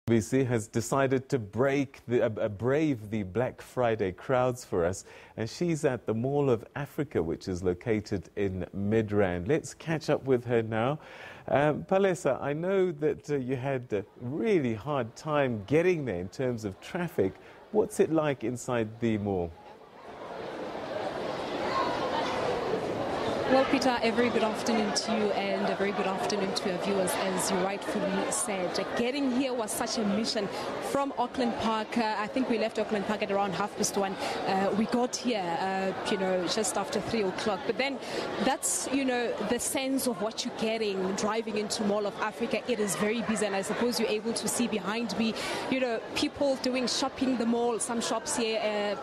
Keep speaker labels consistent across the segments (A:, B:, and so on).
A: SABC has decided to brave the Black Friday crowds for us, and she's at the Mall of Africa, which is located in Midrand. Let's catch up with her now. Palesa, I know that you had a really hard time getting there in terms of traffic. What's it like inside the mall?
B: Well, Peter, a very good afternoon to you and a very good afternoon to our viewers. As you rightfully said, getting here was such a mission from Auckland Park. I think we left Auckland Park at around 1:30. We got here, just after 3 o'clock. But then that's, the sense of what you're getting driving into Mall of Africa. It is very busy, and I suppose you're able to see behind me, people doing shopping in the mall. Some shops here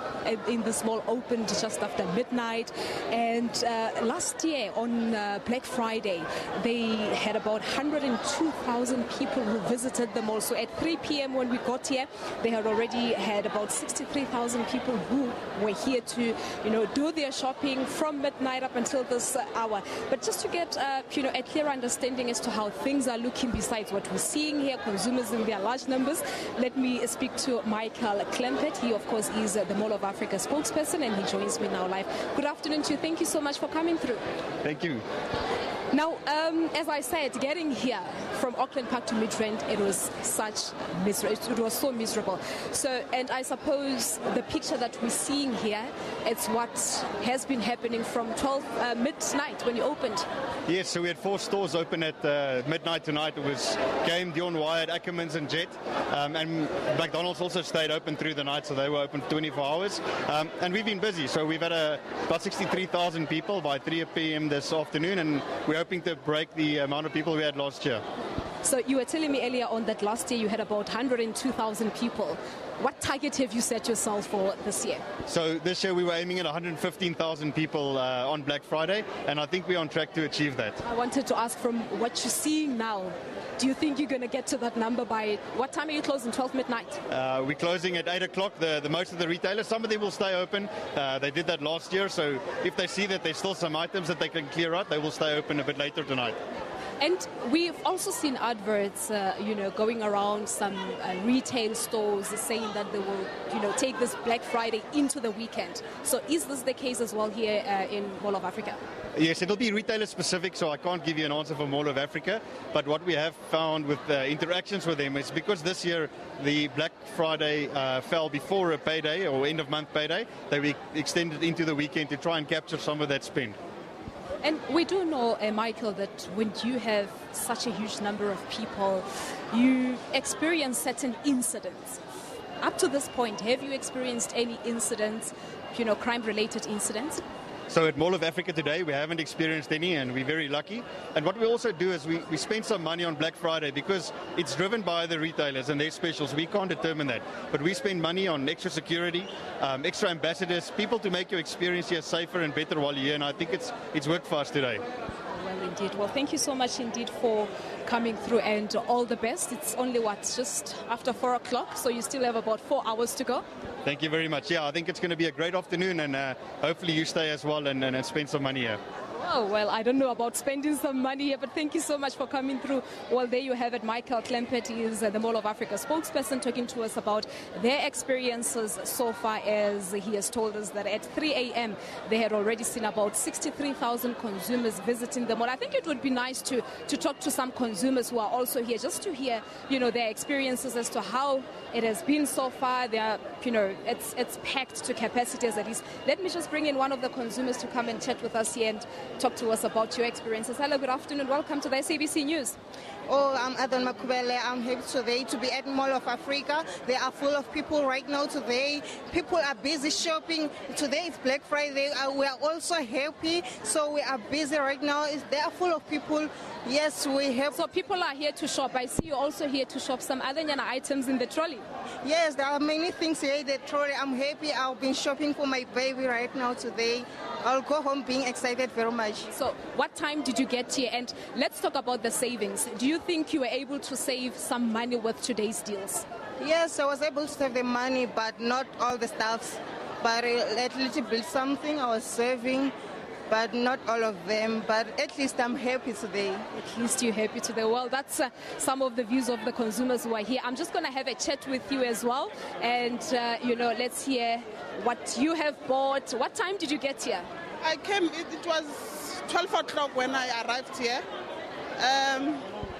B: in this mall opened just after midnight. And last year on Black Friday, they had about 102,000 people who visited the mall. So at 3 p.m. when we got here, they had already had about 63,000 people who were here to, do their shopping from midnight up until this hour. But just to get, a clear understanding as to how things are looking besides what we're seeing here, consumers in their large numbers, let me speak to Michael Klempet. He, of course, is the Mall of Africa spokesperson, and he joins me now live. Good afternoon to you. Thank you so much for coming through.
C: Thank you.
B: Now, as I said, getting here from Auckland Park to Midrand, it was it was so miserable. So, and I suppose the picture that we're seeing here, it's what has been happening from 12 midnight when you opened.
C: Yes, so we had 4 stores open at midnight tonight. It was Game, Dion Wyatt, Ackermans and Jet. And McDonald's also stayed open through the night, so they were open 24 hours. And we've been busy, so we've had about 63,000 people by 3 p.m. this afternoon, and we're hoping to break the amount of people we had last year.
B: So you were telling me earlier on that last year you had about 102,000 people. What target have you set yourself for this year?
C: So this year we were aiming at 115,000 people on Black Friday, and I think we're on track to achieve that.
B: I wanted to ask, from what you're seeing now, do you think you're going to get to that number by what time are you closing? 12 midnight?
C: We're closing at 8 o'clock. The most of the retailers, some of them will stay open. They did that last year, so if they see that there's still some items that they can clear out, they will stay open a bit later tonight.
B: And we've also seen adverts, going around some retail stores saying that they will, take this Black Friday into the weekend. So is this the case as well here in Mall of Africa?
C: Yes, it'll be retailer specific, so I can't give you an answer for Mall of Africa. But what we have found with interactions with them is because this year the Black Friday fell before a payday or end of month payday, they extended into the weekend to try and capture some of that spend.
B: And we do know, Michael, that when you have such a huge number of people, you experience certain incidents. Up to this point, have you experienced any incidents, crime-related incidents?
C: So at Mall of Africa today, we haven't experienced any, and we're very lucky. And what we also do is we spend some money on Black Friday because it's driven by the retailers and their specials. We can't determine that. But we spend money on extra security, extra ambassadors, people to make your experience here safer and better while you're here. And I think it's worked for us today.
B: Well, indeed. Well, thank you so much indeed for coming through, and all the best. It's only, just after 4 o'clock, so you still have about 4 hours to go.
C: Thank you very much. Yeah, I think it's going to be a great afternoon, and hopefully you stay as well and spend some money here.
B: Oh, well, I don't know about spending some money here, but thank you so much for coming through. Well, there you have it. Michael Klempet is the Mall of Africa spokesperson, talking to us about their experiences so far, as he has told us that at 3 a.m. they had already seen about 63,000 consumers visiting the mall. I think it would be nice to talk to some consumers who are also here, just to hear, their experiences as to how it has been so far. They are, it's packed to capacity as it is. Let me just bring in one of the consumers to come and chat with us here and talk to us about your experiences. Hello, good afternoon. Welcome to the SABC News.
D: Oh, I'm Adon Makubele. I'm happy today to be at Mall of Africa. They are full of people right now today. People are busy shopping. Today is Black Friday. We are also happy, so we are busy right now. They are full of people. Yes, we have.
B: So people are here to shop. I see you also here to shop some other items in the trolley.
D: Yes, there are many things here in the trolley. I'm happy. I've been shopping for my baby right now today. I'll go home being excited very much.
B: So what time did you get here? And let's talk about the savings. Do you think you were able to save some money with today's deals?
D: Yes, I was able to save the money, but not all the stuff. But a little bit something I was saving. but not all of them. But at least I'm happy today.
B: At least you're happy today. Well, that's some of the views of the consumers who are here. I'm just going to have a chat with you as well. And, let's hear what you have bought. What time did you get here?
E: I came, it was 12 o'clock when I arrived here.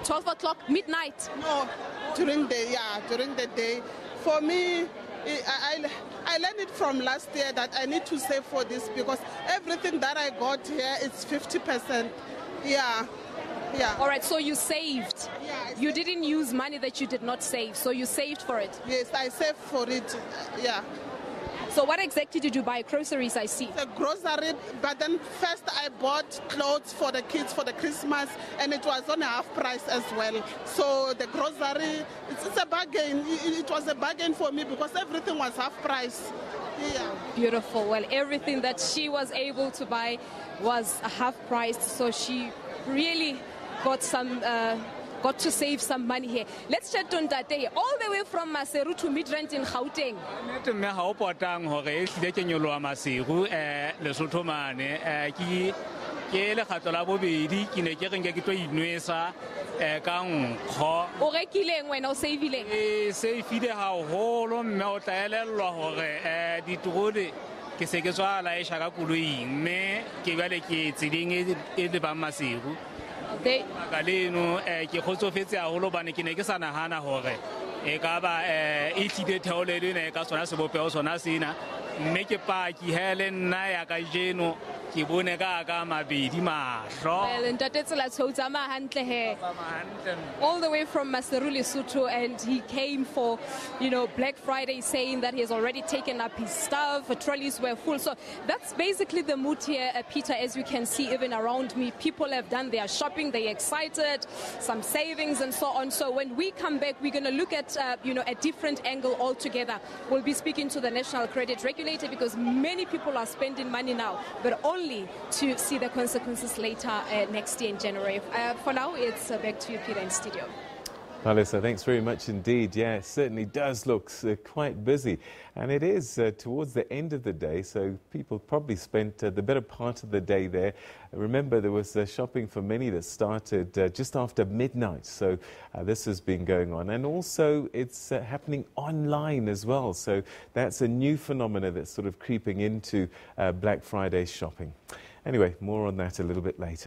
B: 12 o'clock, midnight?
E: No, during the day. For me, I learned it from last year that I need to save for this because everything that I got here is 50%. Yeah.
B: All right, so you saved.
E: Yeah,
B: you didn't use money that you did not save, so you saved for it.
E: Yes, I saved for it. Yeah.
B: So what exactly did you buy? Groceries, I see.
E: The grocery, but then first I bought clothes for the kids for the Christmas, and it was on a half price as well. So the grocery, it's a bargain. It was a bargain for me because everything was half price. Yeah.
B: Beautiful. Well, everything that she was able to buy was a half price, so she really got to save some money here. Let's chat to Ntate, all the way from Maseru to Midrand in Gauteng.
F: Mme ha o potang hore e hlile ke nyoloa Maseru Lesotho mane ke le kgatlo la bobedi ke ne ke reng ke tlo inwesa ka nkgo
B: O rekileng wena o saveileng?
F: Saveile haholo mme o tla elellwa hore ditrode ke se ke tswa la e shaka koloing mme ke bale ke tseleng e le ba Maseru. Makaleno ke kgotsofetse haholo bane ke ne ke sa nahana hore e ka ba e tlile theolelo ne ka sona sebopeo sona sena mme ke paki hele nna ya ka jeno ke bone ka mabedi mahlo.
B: Well, Ntate tsela tshotsa hantle he. All the way from Maseru, Lesotho, and he came for, Black Friday, saying that he has already taken up his stuff. Trolleys were full. So that's basically the mood here, Peter, as you can see even around me. People have done their shopping, they're excited, some savings and so on. So when we come back, we're going to look at, a different angle altogether. We'll be speaking to the National Credit Regulator because many people are spending money now, but only to see the consequences later next year in January. For now, it's back to you, Peter, in studio.
A: Melissa, thanks very much indeed. Yeah, it certainly does look quite busy. And it is towards the end of the day, so people probably spent the better part of the day there. Remember, there was shopping for many that started just after midnight, so this has been going on. And also, it's happening online as well, so that's a new phenomenon that's sort of creeping into Black Friday shopping. Anyway, more on that a little bit later.